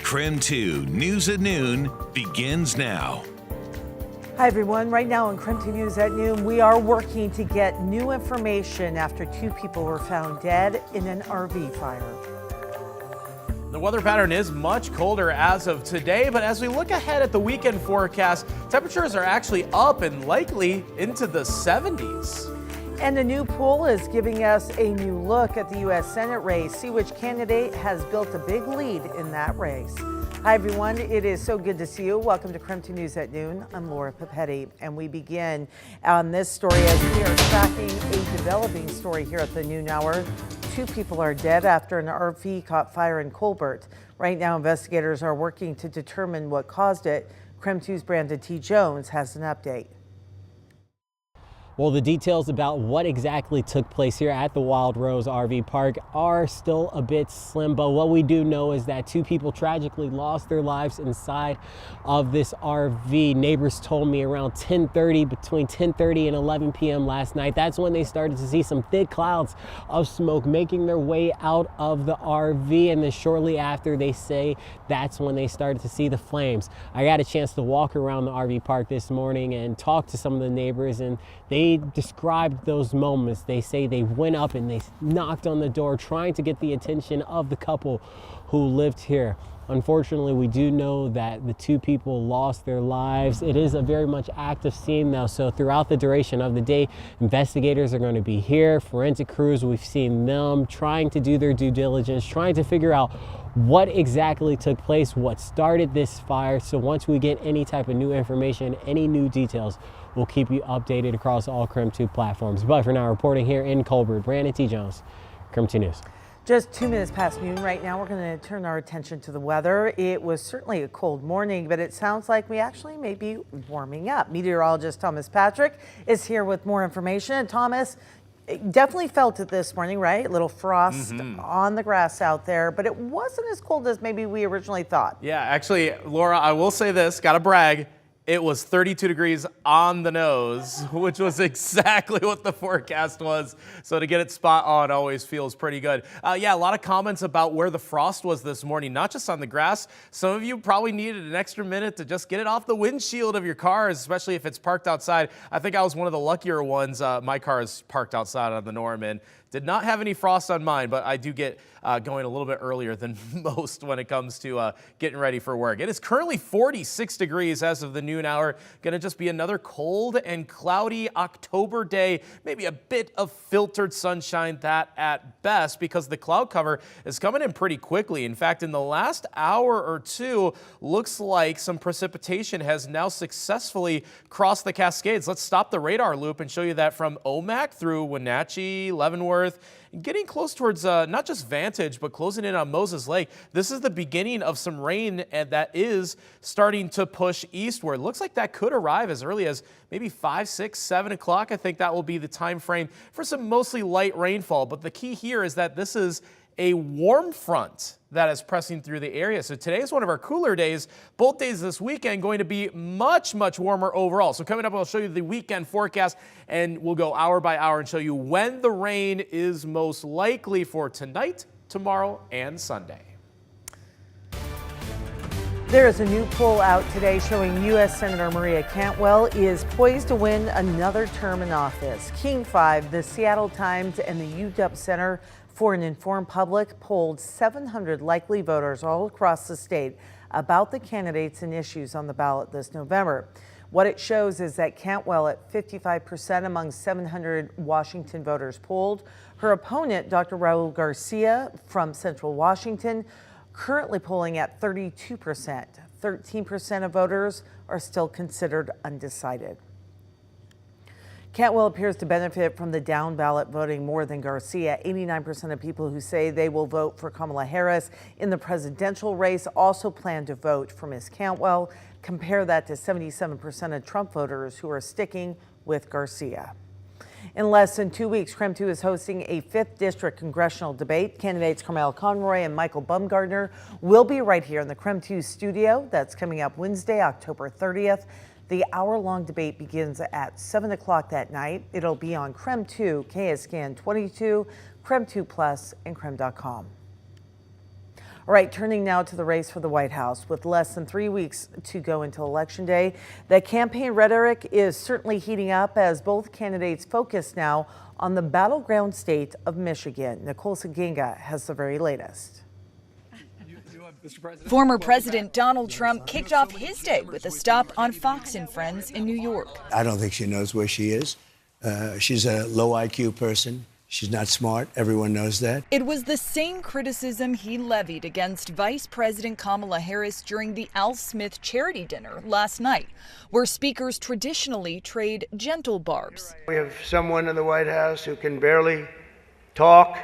KREM 2 News at Noon begins now. Hi everyone, right now on KREM 2 News at Noon, we are working to get new information after two people were found dead in an RV fire. The weather pattern is much colder as of today, but as we look ahead at the weekend forecast, temperatures are actually up and likely into the 70s. And a new poll is giving us a new look at the U.S. Senate race. See which candidate has built a big lead in that race. Hi everyone, it is so good to see you. Welcome to KREM 2 News at Noon. I'm Laura Papetti, and we begin on this story as we are tracking a developing story here at the noon hour. Two people are dead after an RV caught fire in Colbert. Right now, investigators are working to determine what caused it. KREM 2's Brandon T. Jones has an update. Well, the details about what exactly took place here at the Wild Rose RV Park are still a bit slim, but what we do know is that two people tragically lost their lives inside of this RV. Neighbors told me around between 10:30 and 11 p.m. last night. That's when they started to see some thick clouds of smoke making their way out of the RV, and then shortly after, they say that's when they started to see the flames. I got a chance to walk around the RV park this morning and talk to some of the neighbors, and they described those moments. They say they went up and they knocked on the door trying to get the attention of the couple who lived here. Unfortunately, we do know that the two people lost their lives. It is a very much active scene though, so throughout the duration of the day, investigators are going to be here. Forensic crews, we've seen them trying to do their due diligence, trying to figure out what exactly took place, what started this fire. So once we get any type of new information, any new details, we'll keep you updated across all KREM 2 platforms. But for now, reporting here in Colbert, Brandon T. Jones, KREM 2 News. Just 2 minutes past noon right now, we're going to turn our attention to the weather. It was certainly a cold morning, but it sounds like we actually may be warming up. Meteorologist Thomas Patrick is here with more information. And Thomas, definitely felt it this morning, right? A little frost on the grass out there, but it wasn't as cold as maybe we originally thought. Yeah, actually, Laura, I will say this, gotta brag. It was 32 degrees on the nose, which was exactly what the forecast was. So to get it spot on always feels pretty good. Yeah, a lot of comments about where the frost was this morning, not just on the grass. Some of you probably needed an extra minute to just get it off the windshield of your cars, especially if it's parked outside. I think I was one of the luckier ones. My car is parked outside on the Norman. Did not have any frost on mine, but I do get going a little bit earlier than most when it comes to getting ready for work. It is currently 46 degrees as of the noon hour. Going to just be another cold and cloudy October day. Maybe a bit of filtered sunshine, that at best, because the cloud cover is coming in pretty quickly. In fact, in the last hour or two, looks like some precipitation has now successfully crossed the Cascades. Let's stop the radar loop and show you that from Omak through Wenatchee, Leavenworth, getting close towards not just Vantage, but closing in on Moses Lake. This is the beginning of some rain and that is starting to push eastward. Looks like that could arrive as early as maybe 5, 6, 7 o'clock. I think that will be the time frame for some mostly light rainfall. But the key here is that this is a warm front that is pressing through the area. So today is one of our cooler days. Both days this weekend going to be much, much warmer overall. So coming up, I'll show you the weekend forecast and we'll go hour by hour and show you when the rain is most likely for tonight, tomorrow, and Sunday. There is a new poll out today showing U.S. Senator Maria Cantwell is poised to win another term in office. King 5, the Seattle Times, and the UW Center for an Informed Public polled 700 likely voters all across the state about the candidates and issues on the ballot this November. What it shows is that Cantwell at 55% among 700 Washington voters polled. Her opponent, Dr. Raul Garcia from Central Washington, currently polling at 32%. 13% of voters are still considered undecided. Cantwell appears to benefit from the down ballot voting more than Garcia. 89% of people who say they will vote for Kamala Harris in the presidential race also plan to vote for Ms. Cantwell. Compare that to 77% of Trump voters who are sticking with Garcia. In less than 2 weeks, KREM 2 is hosting a 5th District congressional debate. Candidates Carmel Conroy and Michael Bumgardner will be right here in the KREM 2 studio. That's coming up Wednesday, October 30th. The hour-long debate begins at 7 o'clock that night. It'll be on KREM 2, KSCAN 22, KREM 2 Plus, and KREM.com. All right, turning now to the race for the White House. With less than 3 weeks to go until Election Day, the campaign rhetoric is certainly heating up as both candidates focus now on the battleground state of Michigan. Nicole Saginga has the very latest. Former President Donald Trump kicked off his day with a stop on Fox and Friends in New York. I don't think she knows where she is. She's a low IQ person. She's not smart. Everyone knows that. It was the same criticism he levied against Vice President Kamala Harris during the Al Smith charity dinner last night, where speakers traditionally trade gentle barbs. We have someone in the White House who can barely talk,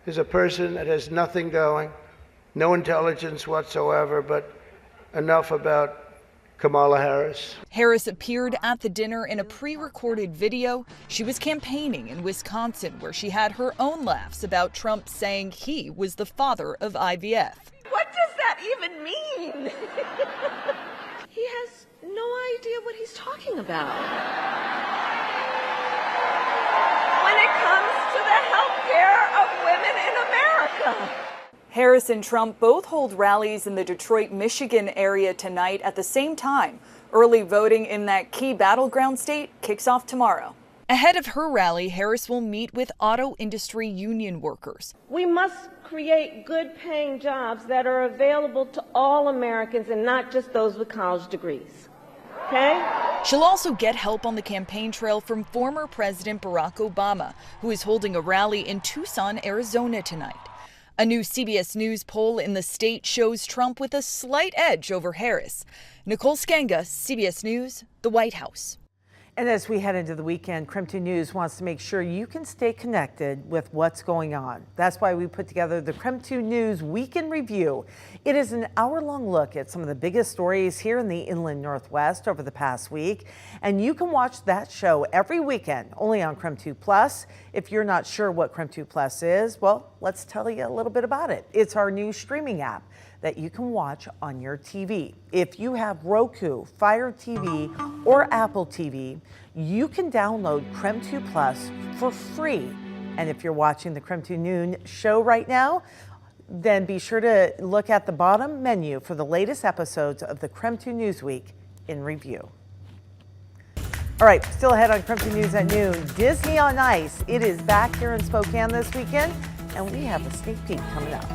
is a person that has nothing going, no intelligence whatsoever, but enough about Kamala Harris. Harris appeared at the dinner in a pre-recorded video. She was campaigning in Wisconsin, where she had her own laughs about Trump saying he was the father of IVF. What does that even mean? He has no idea what he's talking about. When it comes to the health care of women in America. Harris and Trump both hold rallies in the Detroit, Michigan area tonight at the same time. Early voting in that key battleground state kicks off tomorrow. Ahead of her rally, Harris will meet with auto industry union workers. We must create good paying jobs that are available to all Americans and not just those with college degrees. Okay? She'll also get help on the campaign trail from former President Barack Obama, who is holding a rally in Tucson, Arizona tonight. A new CBS News poll in the state shows Trump with a slight edge over Harris. Nicole Saginga, CBS News, the White House. And as we head into the weekend, KREM 2 News wants to make sure you can stay connected with what's going on. That's why we put together the KREM 2 News Week in Review. It is an hour-long look at some of the biggest stories here in the Inland Northwest over the past week. And you can watch that show every weekend, only on KREM 2 Plus. If you're not sure what KREM 2 Plus is, well, let's tell you a little bit about it. It's our new streaming app that you can watch on your TV. If you have Roku, Fire TV, or Apple TV, you can download KREM 2 Plus for free. And if you're watching the KREM 2 Noon show right now, then be sure to look at the bottom menu for the latest episodes of the KREM 2 Newsweek in Review. All right, still ahead on KREM 2 News at noon. Disney on Ice. It is back here in Spokane this weekend, and we have a sneak peek coming up.